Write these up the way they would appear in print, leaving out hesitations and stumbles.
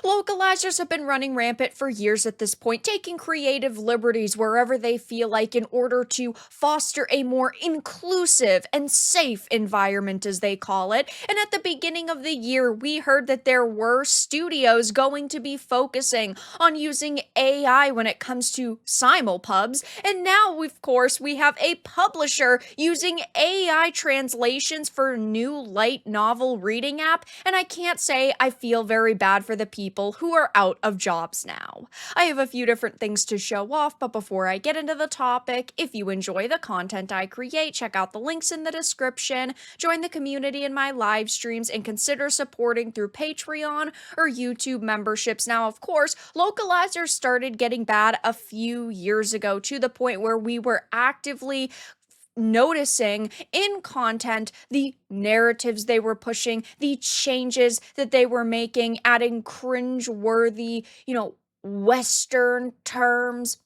Localizers have been running rampant for years at this point, taking creative liberties wherever they feel like in order to foster a more inclusive and safe environment, as they call it. And at the beginning of the year, we heard that there were studios going to be focusing on using AI when it comes to simulpubs. And now, of course, we have a publisher using AI translations for a new light novel reading app. And I can't say I feel very bad for the people who are out of jobs now. I have a few different things to show off, but before I get into the topic, if you enjoy the content I create, check out the links in the description, join the community in my live streams, and consider supporting through Patreon or YouTube memberships. Now, of course, localizers started getting bad a few years ago to the point where we were actively noticing in content the narratives they were pushing, the changes that they were making, adding cringe-worthy, Western terms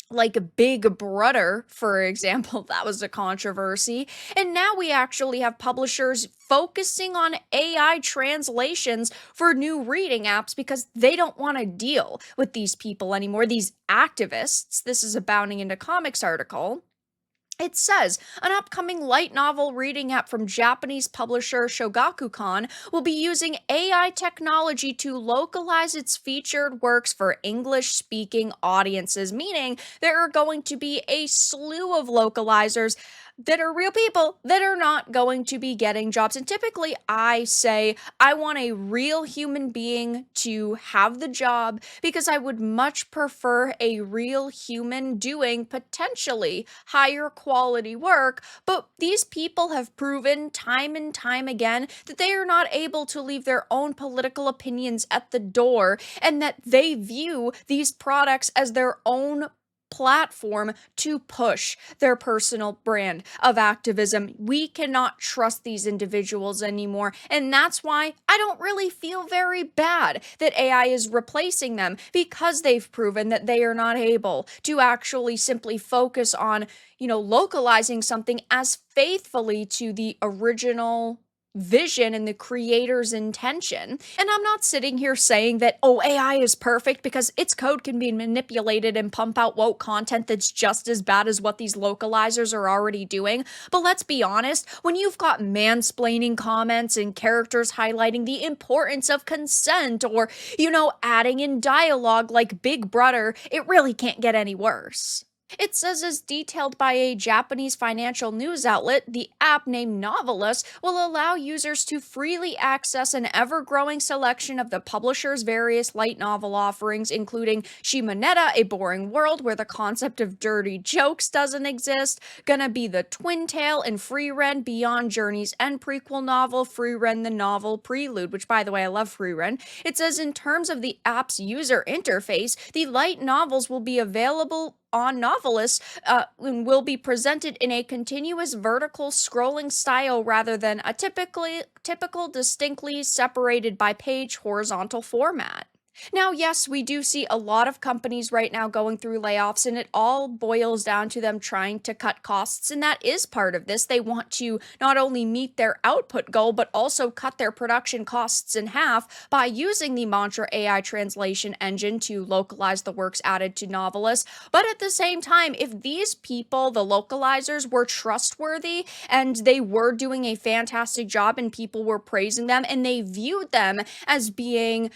like Big Brother, for example. That was a controversy. And now we actually have publishers focusing on AI translations for new reading apps because they don't want to deal with these people anymore, these activists. This is a Bounding Into Comics article. It says, an upcoming light novel reading app from Japanese publisher Shogakukan will be using AI technology to localize its featured works for English-speaking audiences, meaning there are going to be a slew of localizers that are real people that are not going to be getting jobs. And typically I say I want a real human being to have the job because I would much prefer a real human doing potentially higher quality work. But these people have proven time and time again that they are not able to leave their own political opinions at the door, and that they view these products as their own platform to push their personal brand of activism. We cannot trust these individuals anymore, and that's why I don't really feel very bad that AI is replacing them, because they've proven that they are not able to actually simply focus on, localizing something as faithfully to the original vision and the creator's intention. And I'm not sitting here saying that, AI is perfect, because its code can be manipulated and pump out woke content that's just as bad as what these localizers are already doing. But let's be honest, when you've got mansplaining comments and characters highlighting the importance of consent, or, adding in dialogue like Big Brother, it really can't get any worse. It says, as detailed by a Japanese financial news outlet, the app named Novelist will allow users to freely access an ever-growing selection of the publisher's various light novel offerings, including Shimoneta, A Boring World, where the concept of dirty jokes doesn't exist, gonna be the Twin Tale and Frieren Beyond Journey's End prequel novel, Frieren the Novel Prelude, which, by the way, I love Frieren. It says, in terms of the app's user interface, the light novels will be available on Novelist and will be presented in a continuous vertical scrolling style rather than a typical distinctly separated by page horizontal format. Now, yes, we do see a lot of companies right now going through layoffs, and it all boils down to them trying to cut costs, and that is part of this. They want to not only meet their output goal, but also cut their production costs in half by using the Mantra AI translation engine to localize the works added to Novelist. But at the same time, if these people, the localizers, were trustworthy and they were doing a fantastic job and people were praising them and they viewed them as being,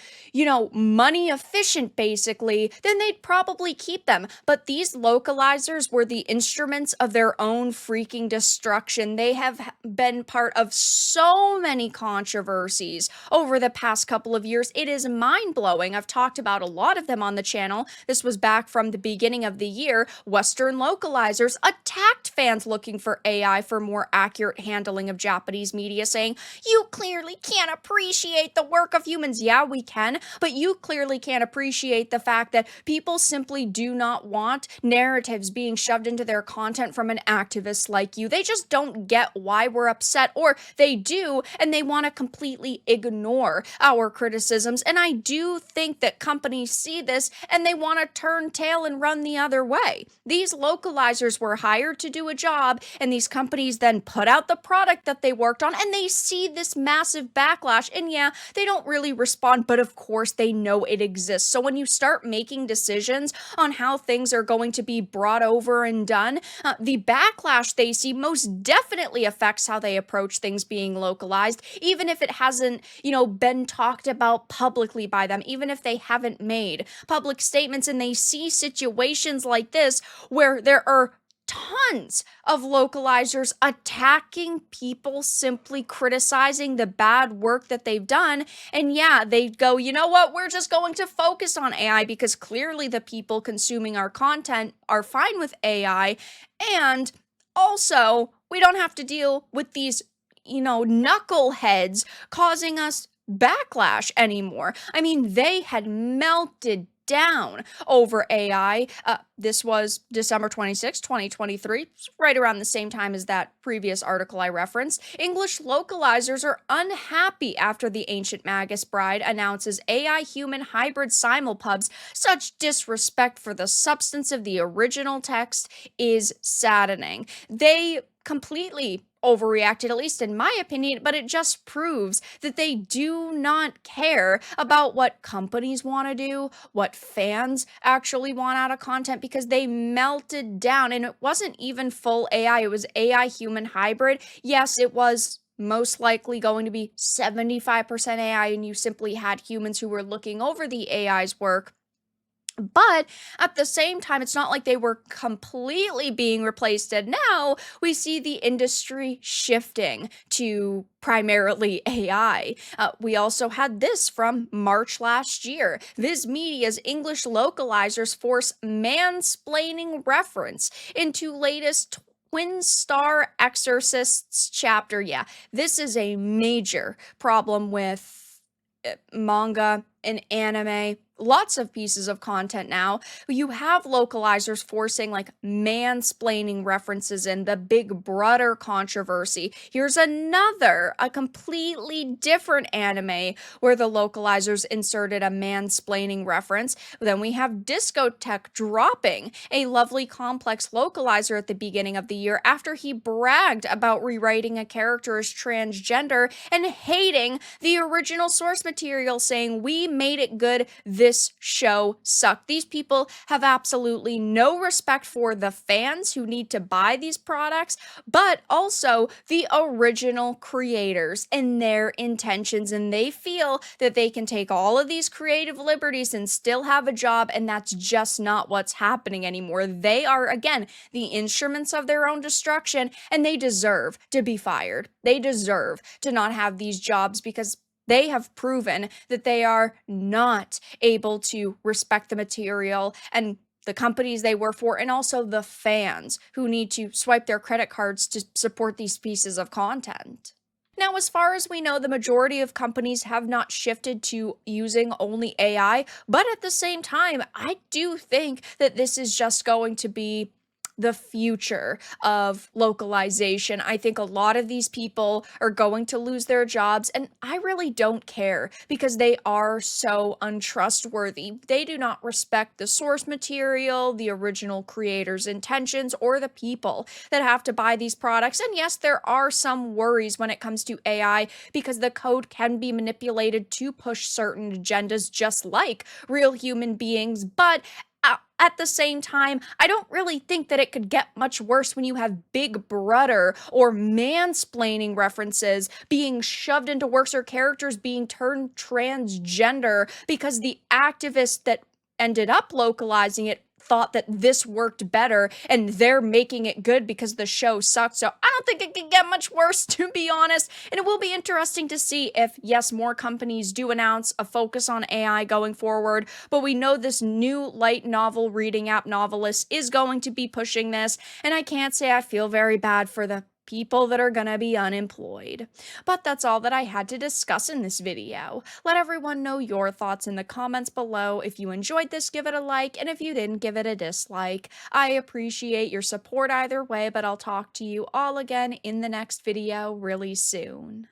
money efficient, basically, then they'd probably keep them. But these localizers were the instruments of their own freaking destruction. They have been part of so many controversies over the past couple of years. It is mind-blowing. I've talked about a lot of them on the channel. This was back from the beginning of the year. Western localizers attacked fans looking for AI for more accurate handling of Japanese media, saying, you clearly can't appreciate the work of humans. Yeah, we can, but you clearly can't appreciate the fact that people simply do not want narratives being shoved into their content from an activist like you. They just don't get why we're upset, or they do, and they want to completely ignore our criticisms. And I do think that companies see this and they want to turn tail and run the other way. These localizers were hired to do a job, and these companies then put out the product that they worked on, and they see this massive backlash. And yeah, they don't really respond, but of course they know it exists. So when you start making decisions on how things are going to be brought over and done, the backlash they see most definitely affects how they approach things being localized, even if it hasn't, been talked about publicly by them, even if they haven't made public statements, and they see situations like this where there are tons of localizers attacking people, simply criticizing the bad work that they've done. And yeah, they go, you know what, we're just going to focus on AI because clearly the people consuming our content are fine with AI. And also, we don't have to deal with these, knuckleheads causing us backlash anymore. I mean, they had melted down over AI. This was December 26, 2023, right around the same time as that previous article I referenced. English localizers are unhappy after the Ancient Magus Bride announces AI-human hybrid simulpubs. Such disrespect for the substance of the original text is saddening. They completely overreacted, at least in my opinion, but it just proves that they do not care about what companies want to do, what fans actually want out of content, because they melted down. And it wasn't even full AI, it was AI human hybrid. Yes, it was most likely going to be 75% AI, and you simply had humans who were looking over the AI's work. But at the same time, it's not like they were completely being replaced. And now we see the industry shifting to primarily AI. We also had this from March last year. Viz Media's English localizers force mansplaining reference into latest Twin Star Exorcists chapter. Yeah, this is a major problem with manga and anime, lots of pieces of content now. You have localizers forcing like mansplaining references in the Big Brother controversy. Here's a completely different anime where the localizers inserted a mansplaining reference. Then we have Discotheque dropping a lovely complex localizer at the beginning of the year after he bragged about rewriting a character as transgender and hating the original source material, saying, "We made it good, this show sucked." These people have absolutely no respect for the fans who need to buy these products, but also the original creators and their intentions. And they feel that they can take all of these creative liberties and still have a job, and that's just not what's happening anymore. They are, again, the instruments of their own destruction, and they deserve to be fired. They deserve to not have these jobs because they have proven that they are not able to respect the material and the companies they work for, and also the fans who need to swipe their credit cards to support these pieces of content. Now, as far as we know, the majority of companies have not shifted to using only AI, but at the same time, I do think that this is just going to be the future of localization. I think a lot of these people are going to lose their jobs, and I really don't care because they are so untrustworthy. They do not respect the source material, the original creator's intentions, or the people that have to buy these products. And yes, there are some worries when it comes to AI because the code can be manipulated to push certain agendas just like real human beings, but at the same time, I don't really think that it could get much worse when you have Big Brother or mansplaining references being shoved into works or characters being turned transgender because the activists that ended up localizing it thought that this worked better and they're making it good because the show sucked. So I don't think it can get much worse, to be honest. And it will be interesting to see if, yes, more companies do announce a focus on AI going forward, but we know this new light novel reading app Novelist is going to be pushing this, and I can't say I feel very bad for the people that are gonna be unemployed. But that's all that I had to discuss in this video. Let everyone know your thoughts in the comments below. If you enjoyed this, give it a like, and if you didn't, give it a dislike. I appreciate your support either way, but I'll talk to you all again in the next video really soon.